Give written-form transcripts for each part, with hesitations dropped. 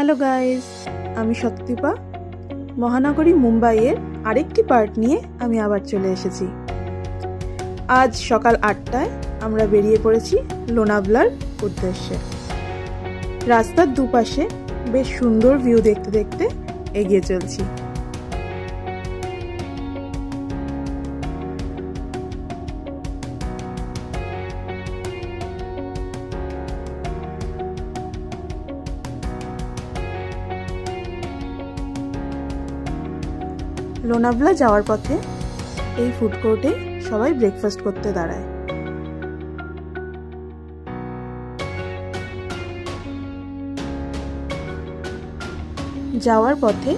Hello guys, আমি শক্তিপা। মহানগরী মুম্বাইয়ের আরেকটি পার্ট নিয়ে আমি আবার চলে এসেছি। আজ সকাল 8টায় আমরা বেরিয়ে পড়েছি লোনাভলার উদ্দেশ্যে। রাস্তার দুপাশে বেশ সুন্দর ভিউ দেখতে দেখতে এগিয়ে চলছি। লোনাভলা যাওয়ার পথে এই ফুড কোর্টে সবাই ব্রেকফাস্ট করতে দাঁড়ায়। যাওয়ার পথে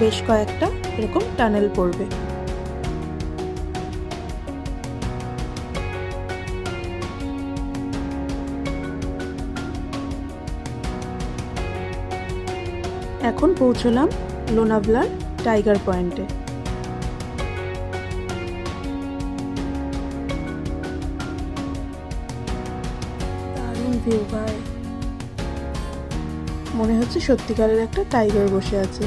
বেশ কয়েকটা এরকম টানেল পড়বে। এখন পৌঁছলাম লোনাভলার টাইগার পয়েন্টে। মনে হচ্ছে সত্যিকারের একটা টাইগার বসে আছে।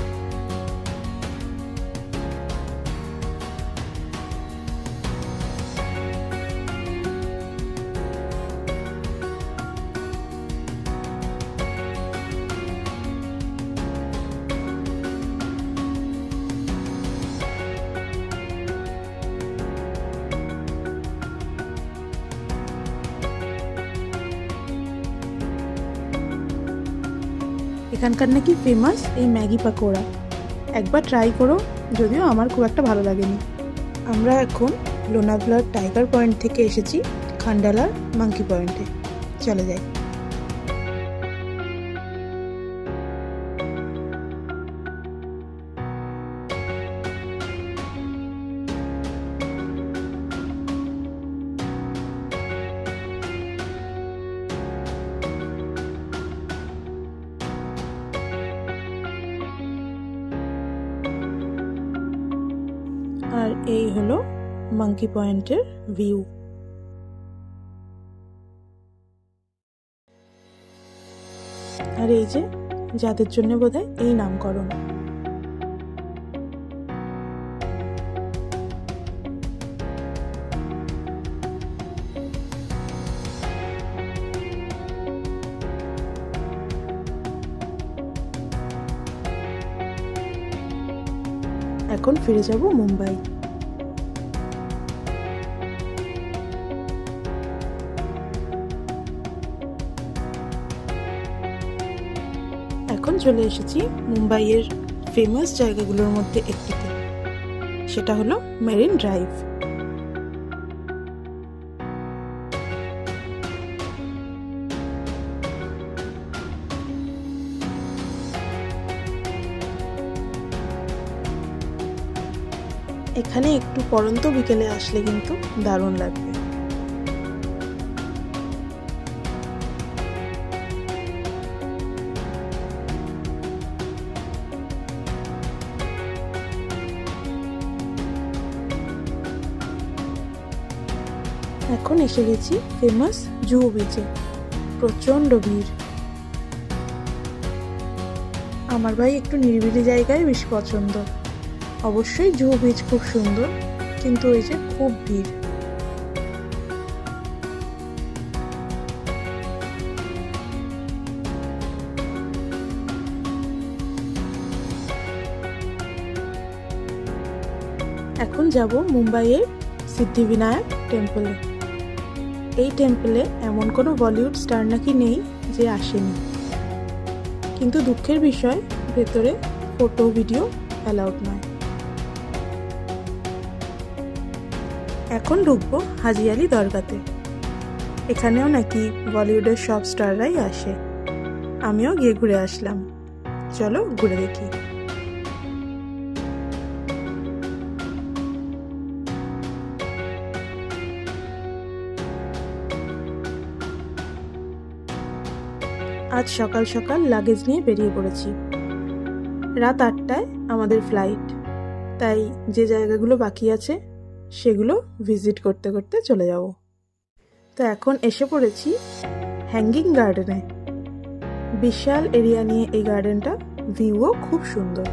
এখানকার নাকি ফেমাস এই ম্যাগি পাকোড়া, একবার ট্রাই করো, যদিও আমার খুব একটা ভালো লাগেনি। আমরা এখন লোনাভলার টাইগার পয়েন্ট থেকে এসেছি খান্ডালার মাঙ্কি পয়েন্টে। চলে যাই। আর এই হলো মাঙ্কি পয়েন্টের ভিউ। আর এই যে যাদের জন্য বোধহয় এই নামকরণ। এখন ফিরে যাব মুম্বাই। এখন চলে এসেছি মুম্বাইয়ের ফেমাস জায়গাগুলোর মধ্যে একটিতে, সেটা হলো মেরিন ড্রাইভ। এখানে একটু পড়ন্ত বিকেলে আসলে কিন্তু দারুণ লাগবে। এখন এসে গেছি ফেমাস জুহু বিচে। প্রচন্ড ভিড়। আমার ভাই একটু নিরিবিলি জায়গায় বেশি পছন্দ। অবশ্যই জুহু বিচ খুব সুন্দর, কিন্তু ওই যে খুব ভিড়। এখন যাব মুম্বাইয়ের সিদ্ধিবিনায়ক টেম্পলে। এই টেম্পলে এমন কোনো বলিউড স্টার নাকি নেই যে আসেনি, কিন্তু দুঃখের বিষয় ভেতরে ফটো ভিডিও অ্যালাউড নয়। এখন ঢুকবো হাজি আলি দরগাতে। এখানেও নাকি বলিউডের সব স্টাররাই আসে। আমিও গিয়ে ঘুরে আসলাম। চলো ঘুরে দেখি। আজ সকাল সকাল লাগেজ নিয়ে বেরিয়ে পড়েছি। রাত 8টায় আমাদের ফ্লাইট, তাই যে জায়গাগুলো বাকি আছে সেগুলো ভিজিট করতে করতে চলে যাব। তো এখন এসে পড়েছি হ্যাঙ্গিং গার্ডেনে। বিশাল এরিয়া নিয়ে এই গার্ডেনটা, ভিউও খুব সুন্দর।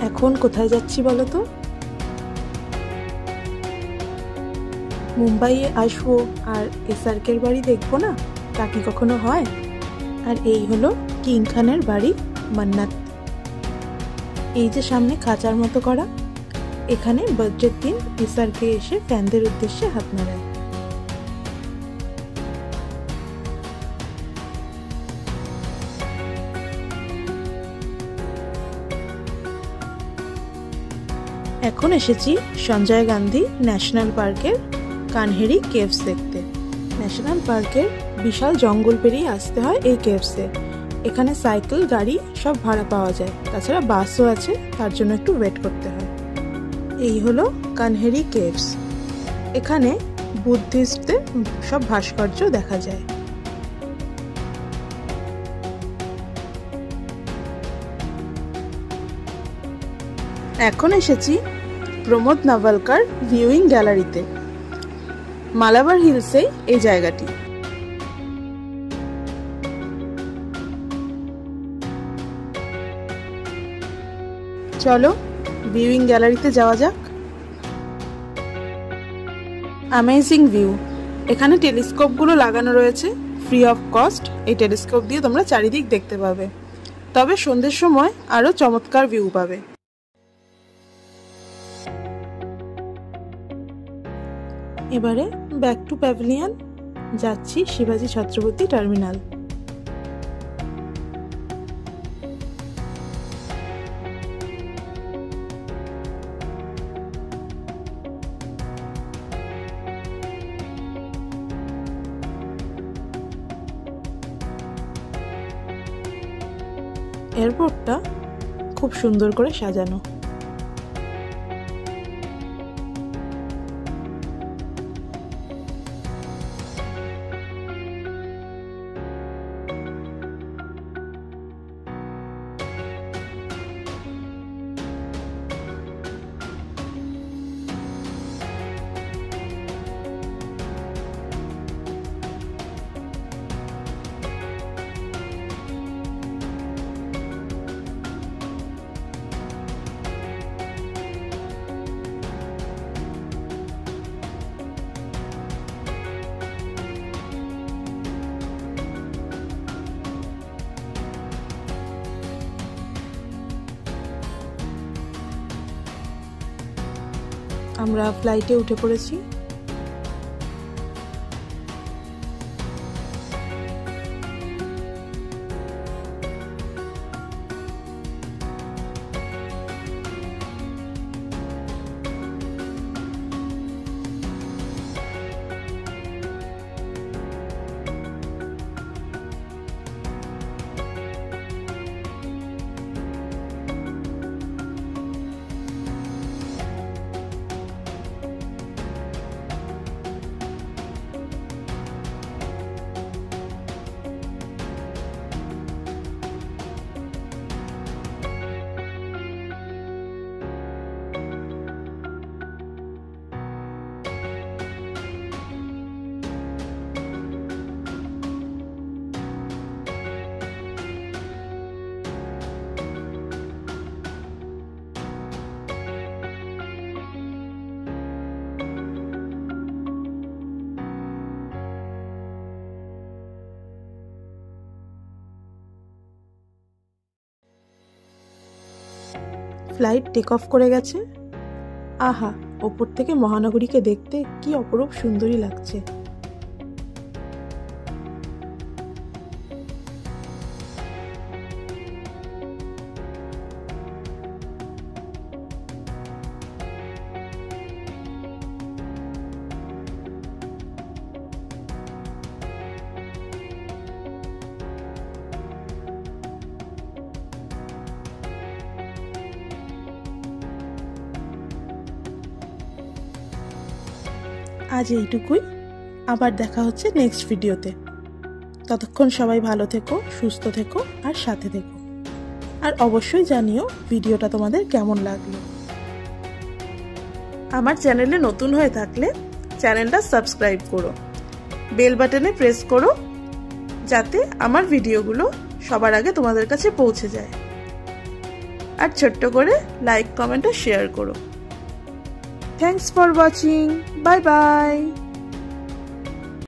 এখন কোথায় যাচ্ছি বলো তো? মুম্বাইয়ে আসবো আর এসআরকের বাড়ি দেখবো না, তা কি কখনো হয়? আর এই হলো কিং খানের বাড়ি মান্নাত। এই যে সামনে খাঁচার মতো করা, এখানে বার্থডের দিন এসআরকে এসে ফ্যানদের উদ্দেশ্যে হাত নাড়ায়। এখন এসেছি সঞ্জয় গান্ধী ন্যাশনাল পার্কের কানহেরি কেভস দেখতে। ন্যাশনাল পার্কের বিশাল জঙ্গল পেরিয়ে আসতে হয় এই কেভসে। এখানে সাইকেল, গাড়ি সব ভাড়া পাওয়া যায়, তাছাড়া বাসও আছে, তার জন্য একটু ওয়েট করতে হয়। এই হলো কানহেরি কেভস। এখানে বুদ্ধিস্টদের সব ভাস্কর্য দেখা যায়। এখন এসেছি প্রমোদ নাভালকার ভিউইং গ্যালারিতে। মালাবার হিলসে এই জায়গাটি। চলো ভিউইং গ্যালারিতে যাওয়া যাক। Amazing view. এখানে টেলিস্কোপগুলো লাগানো রয়েছে ফ্রি অফ কস্ট। এই টেলিস্কোপ দিয়ে তোমরা চারিদিক দেখতে পাবে, তবে সন্ধ্যের সময় আরো চমৎকার ভিউ পাবে। এবারে ব্যাক টু প্যাভিলিয়ন, যাচ্ছি শিবাজি ছত্রপতি টার্মিনাল। এয়ারপোর্টটা খুব সুন্দর করে সাজানো। আমরা ফ্লাইটে উঠে পড়েছি। ফ্লাইট টেক অফ করে গেছে। আহা, ওপর থেকে মহানগরীকে দেখতে কি অপরূপ সুন্দরী লাগছে। আজ এইটুকুই, আবার দেখা হচ্ছে নেক্সট ভিডিওতে। ততক্ষণ সবাই ভালো থেকো, সুস্থ থেকো আর সাথে থেকো। আর অবশ্যই জানিও ভিডিওটা তোমাদের কেমন লাগলো। আমার চ্যানেলে নতুন হয়ে থাকলে চ্যানেলটা সাবস্ক্রাইব করো, বেল বাটনে প্রেস করো, যাতে আমার ভিডিওগুলো সবার আগে তোমাদের কাছে পৌঁছে যায়। আর ছোট্ট করে লাইক, কমেন্ট আর শেয়ার করো। Thanks for watching. Bye bye.